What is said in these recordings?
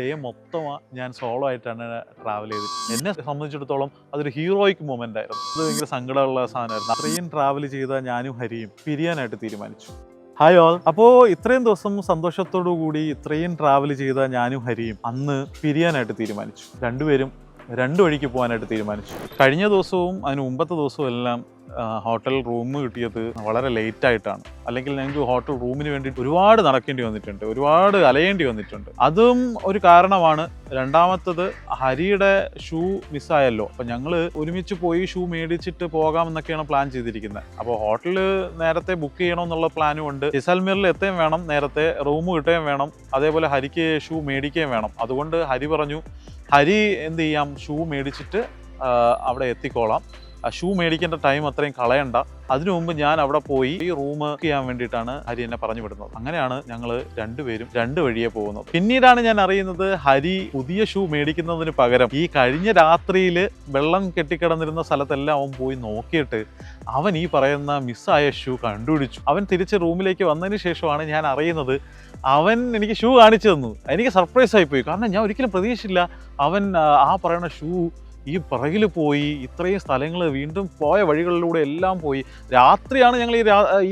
Day മൊത്തം ഞാൻ solo ആയിട്ടാണ് ട്രാവൽ ചെയ്തത്. എന്നെ സംബന്ധിച്ചിടത്തോളം അതൊരു ഹീറോയിക് മൊമെന്റ് ആയിരുന്നു. അത് ഭയങ്കര സങ്കടമുള്ള സാധനമായിരുന്നു. അത്രയും ട്രാവൽ ചെയ്ത ഞാനും ഹരിയും പിരിയാനായിട്ട് തീരുമാനിച്ചു. Hi all. അപ്പോൾ ഇത്രയും ദിവസം സന്തോഷത്തോടു കൂടി ഇത്രയും ട്രാവൽ ചെയ്ത ഞാനും ഹരിയും അന്ന് പിരിയാനായിട്ട് തീരുമാനിച്ചു. രണ്ടുപേരും രണ്ട് വഴിക്ക് പോകാനായിട്ട് തീരുമാനിച്ചു. കഴിഞ്ഞ ദിവസവും അതിന് മുമ്പത്തെ ദിവസവും എല്ലാം ഹോട്ടൽ റൂം കിട്ടിയത് വളരെ ലേറ്റ് ആയിട്ടാണ്. അല്ലെങ്കിൽ ഞങ്ങൾക്ക് ഹോട്ടൽ റൂമിന് വേണ്ടിയിട്ട് ഒരുപാട് നടക്കേണ്ടി വന്നിട്ടുണ്ട്, ഒരുപാട് അലയേണ്ടി വന്നിട്ടുണ്ട്. അതും ഒരു കാരണമാണ്. രണ്ടാമത്തത് ഹരിയുടെ ഷൂ മിസ്സായല്ലോ. അപ്പം ഞങ്ങൾ ഒരുമിച്ച് പോയി ഷൂ മേടിച്ചിട്ട് പോകാമെന്നൊക്കെയാണ് പ്ലാൻ ചെയ്തിരിക്കുന്നത്. അപ്പോൾ ഹോട്ടലിൽ നേരത്തെ ബുക്ക് ചെയ്യണമെന്നുള്ള പ്ലാനും ഉണ്ട്. ജയ്സാൽമീറിൽ എത്തുകയും വേണം, നേരത്തെ റൂം കിട്ടുകയും വേണം, അതേപോലെ ഹരിക്ക് ഷൂ മേടിക്കുകയും വേണം. അതുകൊണ്ട് ഹരി പറഞ്ഞു, ഹരി എന്ത് ചെയ്യാം, ഷൂ മേടിച്ചിട്ട് അവിടെ എത്തിക്കോളാം, ഷൂ മേടിക്കേണ്ട ടൈം അത്രയും കളയണ്ട, അതിനു മുമ്പ് ഞാൻ അവിടെ പോയി ഈ റൂം ചെയ്യാൻ വേണ്ടിയിട്ടാണ് ഹരി എന്നെ പറഞ്ഞു വിടുന്നത്. അങ്ങനെയാണ് ഞങ്ങൾ രണ്ടുപേരും രണ്ട് വഴിയെ പോകുന്നത്. പിന്നീടാണ് ഞാൻ അറിയുന്നത്, ഹരി പുതിയ ഷൂ മേടിക്കുന്നതിന് പകരം ഈ കഴിഞ്ഞ രാത്രിയിൽ വെള്ളം കെട്ടിക്കിടന്നിരുന്ന സ്ഥലത്തെല്ലാം അവൻ പോയി നോക്കിയിട്ട് അവൻ ഈ പറയുന്ന മിസ്സായ ഷൂ കണ്ടുപിടിച്ചു. അവൻ തിരിച്ച് റൂമിലേക്ക് വന്നതിന് ശേഷമാണ് ഞാൻ അറിയുന്നത് അവൻ എനിക്ക് ഷൂ കാണിച്ചു തന്നു. എനിക്ക് സർപ്രൈസ് ആയിപ്പോയി. കാരണം ഞാൻ ഒരിക്കലും പ്രതീക്ഷിച്ചില്ല അവൻ ആ പറയുന്ന ഷൂ ഈ പിറകിൽ പോയി ഇത്രയും സ്ഥലങ്ങൾ വീണ്ടും പോയ വഴികളിലൂടെ എല്ലാം പോയി. രാത്രിയാണ് ഞങ്ങൾ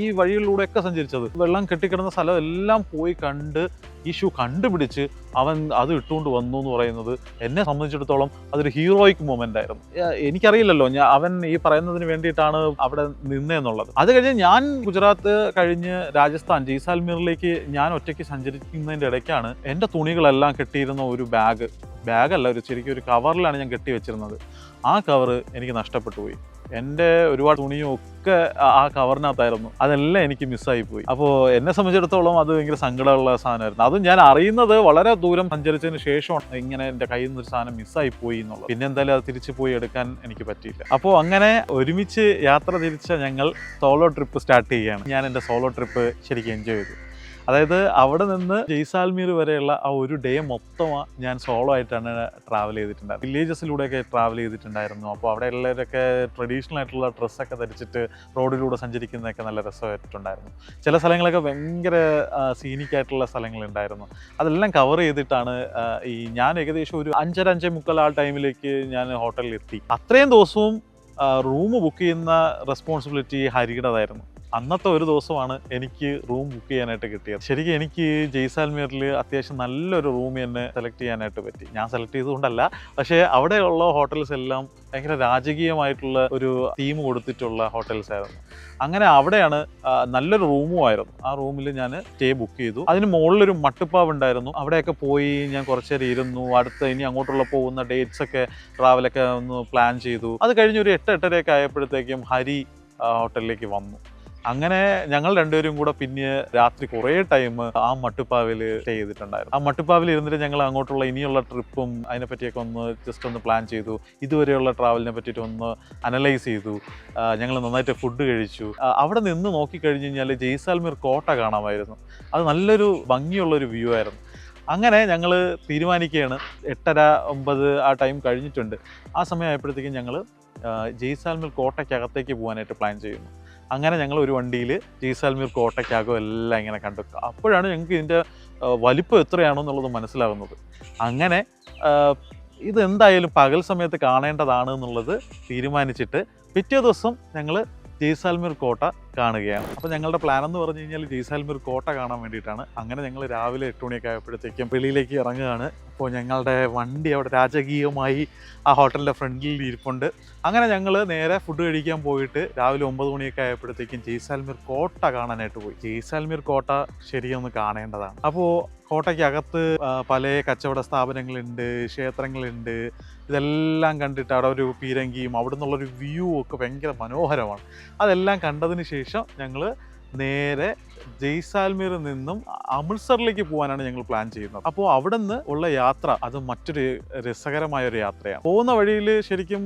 ഈ വഴികളിലൂടെയൊക്കെ സഞ്ചരിച്ചത്. വെള്ളം കെട്ടിക്കിടന്ന സ്ഥലം എല്ലാം പോയി കണ്ട് ഈ ഷൂ കണ്ടുപിടിച്ച് അവൻ അത് ഇട്ടുകൊണ്ട് വന്നു എന്ന് പറയുന്നത് എന്നെ സംബന്ധിച്ചിടത്തോളം അതൊരു ഹീറോയിക് മൊമെന്റ് ആയിരുന്നു. എനിക്കറിയില്ലല്ലോ അവൻ ഈ പറയുന്നതിന് വേണ്ടിയിട്ടാണ് അവിടെ നിന്നതെന്നുള്ളത്. അത് കഴിഞ്ഞ് ഞാൻ ഗുജറാത്ത് കഴിഞ്ഞ് രാജസ്ഥാൻ ജയ്സാൽമീറിലേക്ക് ഞാൻ ഒറ്റയ്ക്ക് സഞ്ചരിക്കുന്നതിൻ്റെ ഇടയ്ക്കാണ് എൻ്റെ തുണികളെല്ലാം കെട്ടിയിരുന്ന ഒരു ബാഗല്ല, ശരിക്കും ഒരു കവറിലാണ് ഞാൻ കെട്ടി വെച്ചിരുന്നത്. ആ കവറ് എനിക്ക് നഷ്ടപ്പെട്ടു പോയി. എൻ്റെ ഒരുപാട് തുണിയും ഒക്കെ ആ കവറിനകത്തായിരുന്നു. അതെല്ലാം എനിക്ക് മിസ്സായി പോയി. അപ്പോൾ എന്നെ സംബന്ധിച്ചിടത്തോളം അത് ഭയങ്കര സങ്കടമുള്ള സാധനമായിരുന്നു. അതും ഞാൻ അറിയുന്നത് വളരെ ദൂരം സഞ്ചരിച്ചതിന് ശേഷമാണ് ഇങ്ങനെ എൻ്റെ കയ്യിൽ നിന്നൊരു സാധനം മിസ്സായി പോയി എന്നുള്ളത്. പിന്നെ എന്തായാലും അത് തിരിച്ചു പോയി എടുക്കാൻ എനിക്ക് പറ്റിയില്ല. അപ്പോൾ അങ്ങനെ ഒരുമിച്ച് യാത്ര തിരിച്ച ഞങ്ങൾ സോളോ ട്രിപ്പ് സ്റ്റാർട്ട് ചെയ്യുകയാണ്. ഞാൻ എൻ്റെ സോളോ ട്രിപ്പ് ശരിക്കും എൻജോയ് ചെയ്തു. അതായത് അവിടെ നിന്ന് ജയ്സാൽമീർ വരെയുള്ള ആ ഒരു ഡേ മൊത്തം ഞാൻ സോളോ ആയിട്ടാണ് ട്രാവൽ ചെയ്തിട്ടുണ്ടായിരുന്നത്. വില്ലേജസിലൂടെയൊക്കെ ട്രാവൽ ചെയ്തിട്ടുണ്ടായിരുന്നു. അപ്പോൾ അവിടെ ഉള്ളവരൊക്കെ ട്രഡീഷണൽ ആയിട്ടുള്ള ഡ്രസ്സൊക്കെ ധരിച്ചിട്ട് റോഡിലൂടെ സഞ്ചരിക്കുന്നതൊക്കെ നല്ല രസമായിട്ടുണ്ടായിരുന്നു. ചില സ്ഥലങ്ങളൊക്കെ ഭയങ്കര സീനിക്കായിട്ടുള്ള സ്ഥലങ്ങളുണ്ടായിരുന്നു. അതെല്ലാം കവർ ചെയ്തിട്ടാണ് ഞാൻ ഏകദേശം ഒരു 5:30 ആ ടൈമിലേക്ക് ഞാൻ ഹോട്ടലിൽ എത്തി. അത്രയും ദിവസവും റൂം ബുക്ക് ചെയ്യുന്ന റെസ്പോൺസിബിലിറ്റി ഹരിയുടേതായിരുന്നു. അന്നത്തെ ഒരു ദിവസമാണ് എനിക്ക് റൂം ബുക്ക് ചെയ്യാനായിട്ട് കിട്ടിയത്. ശരിക്കും എനിക്ക് ജയ്സാൽമീറിൽ അത്യാവശ്യം നല്ലൊരു റൂം തന്നെ സെലക്ട് ചെയ്യാനായിട്ട് പറ്റി. ഞാൻ സെലക്ട് ചെയ്തുകൊണ്ടല്ല, പക്ഷേ അവിടെയുള്ള ഹോട്ടൽസ് എല്ലാം ഭയങ്കര രാജകീയമായിട്ടുള്ള ഒരു തീം കൊടുത്തിട്ടുള്ള ഹോട്ടൽസ് ആയിരുന്നു. അങ്ങനെ അവിടെയാണ് നല്ലൊരു റൂമുമായിരുന്നു. ആ റൂമിൽ ഞാൻ സ്റ്റേ ബുക്ക് ചെയ്തു. അതിന് മുകളിലൊരു മട്ടുപ്പാവ് ഉണ്ടായിരുന്നു. അവിടെയൊക്കെ പോയി ഞാൻ കുറച്ച് നേരം ഇരുന്നു. ഇനി അങ്ങോട്ടുള്ള പോകുന്ന ഡേറ്റ്സ് ഒക്കെ ട്രാവലൊക്കെ ഒന്ന് പ്ലാൻ ചെയ്തു. അത് കഴിഞ്ഞ് ഒരു 8-8:30 ആയപ്പോഴത്തേക്കും ഹരി ഹോട്ടലിലേക്ക് വന്നു. അങ്ങനെ ഞങ്ങൾ രണ്ടുപേരും കൂടെ പിന്നെ രാത്രി കുറേ ടൈം ആ മട്ടുപ്പാവിൽ സ്റ്റേ ചെയ്തിട്ടുണ്ടായിരുന്നു. ആ മട്ടുപ്പാവിൽ ഇരുന്നിട്ട് ഞങ്ങൾ അങ്ങോട്ടുള്ള ഇനിയുള്ള ട്രിപ്പും അതിനെപ്പറ്റിയൊക്കെ ഒന്ന് പ്ലാൻ ചെയ്തു. ഇതുവരെയുള്ള ട്രാവലിനെ പറ്റിയിട്ട് ഒന്ന് അനലൈസ് ചെയ്തു. ഞങ്ങൾ നന്നായിട്ട് ഫുഡ് കഴിച്ചു. അവിടെ നിന്ന് നോക്കിക്കഴിഞ്ഞ് കഴിഞ്ഞാൽ ജയ്സാൽമീർ കോട്ട കാണാമായിരുന്നു. അത് നല്ലൊരു ഭംഗിയുള്ളൊരു വ്യൂ ആയിരുന്നു. അങ്ങനെ ഞങ്ങൾ തീരുമാനിക്കുകയാണ്. 8:30-9 ആ ടൈം കഴിഞ്ഞിട്ടുണ്ട്. ആ സമയമായപ്പോഴത്തേക്കും ഞങ്ങൾ ജയ്സാൽമീർ കോട്ടയ്ക്കകത്തേക്ക് പോകാനായിട്ട് പ്ലാൻ ചെയ്യുന്നു. അങ്ങനെ ഞങ്ങൾ ഒരു വണ്ടിയിൽ ജയ്സാൽമീർ കോട്ടയ്ക്കകം എല്ലാം ഇങ്ങനെ കണ്ടു. അപ്പോഴാണ് ഞങ്ങൾക്ക് ഇതിൻ്റെ വലിപ്പം എത്രയാണോ എന്നുള്ളത് മനസ്സിലാകുന്നത്. അങ്ങനെ ഇതെന്തായാലും പകൽ സമയത്ത് കാണേണ്ടതാണ് എന്നുള്ളത് തീരുമാനിച്ചിട്ട് പിറ്റേ ദിവസം ഞങ്ങൾ ജയ്സാൽമീർ കോട്ട കാണുകയാണ്. അപ്പോൾ ഞങ്ങളുടെ പ്ലാൻ എന്ന് പറഞ്ഞു കഴിഞ്ഞാൽ ജയ്സാൽമീർ കോട്ട കാണാൻ വേണ്ടിയിട്ടാണ്. അങ്ങനെ ഞങ്ങൾ രാവിലെ 8 മണിയൊക്കെ ആയപ്പോഴത്തേക്കും വെളിയിലേക്ക് ഇറങ്ങുകയാണ്. അപ്പോൾ ഞങ്ങളുടെ വണ്ടി അവിടെ രാജകീയമായി ആ ഹോട്ടലിൻ്റെ ഫ്രണ്ടിൽ ഇരിപ്പുണ്ട്. അങ്ങനെ ഞങ്ങൾ നേരെ ഫുഡ് കഴിക്കാൻ പോയിട്ട് രാവിലെ 9 മണിയൊക്കെ ആയപ്പോഴത്തേക്കും ജയ്സാൽമീർ കോട്ട കാണാനായിട്ട് പോയി. ജയ്സാൽമീർ കോട്ട ശരിയൊന്ന് കാണേണ്ടതാണ്. അപ്പോൾ കോട്ടയ്ക്കകത്ത് പല കച്ചവട സ്ഥാപനങ്ങളുണ്ട്, ക്ഷേത്രങ്ങളുണ്ട്. ഇതെല്ലാം കണ്ടിട്ട് അവിടെ ഒരു പീരങ്കിയും അവിടെ നിന്നുള്ളൊരു വ്യൂ ഒക്കെ ഭയങ്കര മനോഹരമാണ്. അതെല്ലാം കണ്ടതിന് ശേഷം ഞങ്ങൾ നേരെ ജയ്സാൽമീറിൽ നിന്നും അമൃത്സറിലേക്ക് പോകാനാണ് ഞങ്ങൾ പ്ലാൻ ചെയ്യുന്നത്. അപ്പോൾ അവിടെ നിന്ന് ഉള്ള യാത്ര അത് മറ്റൊരു രസകരമായ ഒരു യാത്രയാണ്. പോകുന്ന വഴിയിൽ ശരിക്കും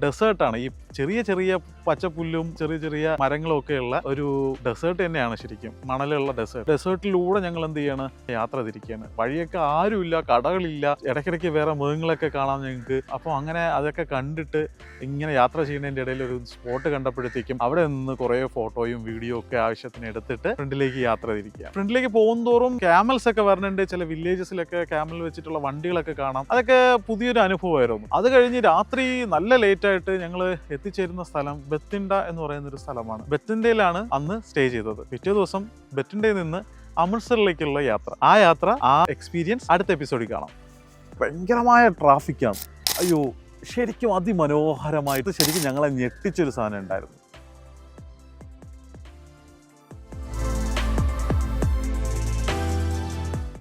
ഡെസേർട്ടാണ്. ഈ ചെറിയ ചെറിയ പച്ചപ്പുല്ലും ചെറിയ ചെറിയ മരങ്ങളും ഒക്കെ ഉള്ള ഒരു ഡെസേർട്ട് തന്നെയാണ് ശരിക്കും, മണലുള്ള ഡെസേർട്ടിലൂടെ ഞങ്ങൾ എന്ത് ചെയ്യാണ്, യാത്ര തിരിക്കുകയാണ്. വഴിയൊക്കെ ആരുമില്ല, കടകളില്ല, ഇടയ്ക്കിടയ്ക്ക് വേറെ മൃഗങ്ങളൊക്കെ കാണാം ഞങ്ങൾക്ക്. അപ്പോൾ അങ്ങനെ അതൊക്കെ കണ്ടിട്ട് ഇങ്ങനെ യാത്ര ചെയ്യുന്നതിൻ്റെ ഇടയിൽ ഒരു സ്പോട്ട് കണ്ടപ്പോഴത്തേക്കും അവിടെ നിന്ന് കുറേ ഫോട്ടോയും വീഡിയോ ഒക്കെ ആവശ്യത്തിന് എടുത്തിട്ട് ഫ്രണ്ടിൽ ഫ്രണ്ടിലേക്ക് യാത്ര തിരിക്കുക. ഫ്രണ്ടിലേക്ക് പോകും തോറും ക്യാമൽസ് ഒക്കെ വരുന്നുണ്ട്. ചില വില്ലേജസിലൊക്കെ ക്യാമൽ വെച്ചിട്ടുള്ള വണ്ടികളൊക്കെ കാണാം. അതൊക്കെ പുതിയൊരു അനുഭവമായിരുന്നു. അത് കഴിഞ്ഞ് രാത്രി നല്ല ലേറ്റ് ആയിട്ട് ഞങ്ങൾ എത്തിച്ചേരുന്ന സ്ഥലം ബത്തിൻഡ എന്ന് പറയുന്ന ഒരു സ്ഥലമാണ്. ബത്തിൻഡയിലാണ് അന്ന് സ്റ്റേ ചെയ്തത്. പിറ്റേ ദിവസം ബത്തിൻഡയിൽ നിന്ന് അമൃത്സറിലേക്കുള്ള യാത്ര. ആ എക്സ്പീരിയൻസ് അടുത്ത എപ്പിസോഡിൽ കാണാം. ഭയങ്കരമായ ട്രാഫിക്കാണ്. അയ്യോ, ശരിക്കും അതിമനോഹരമായിട്ട് ശരിക്കും ഞങ്ങളെ ഞെട്ടിച്ചൊരു സാധനം ഉണ്ടായിരുന്നു.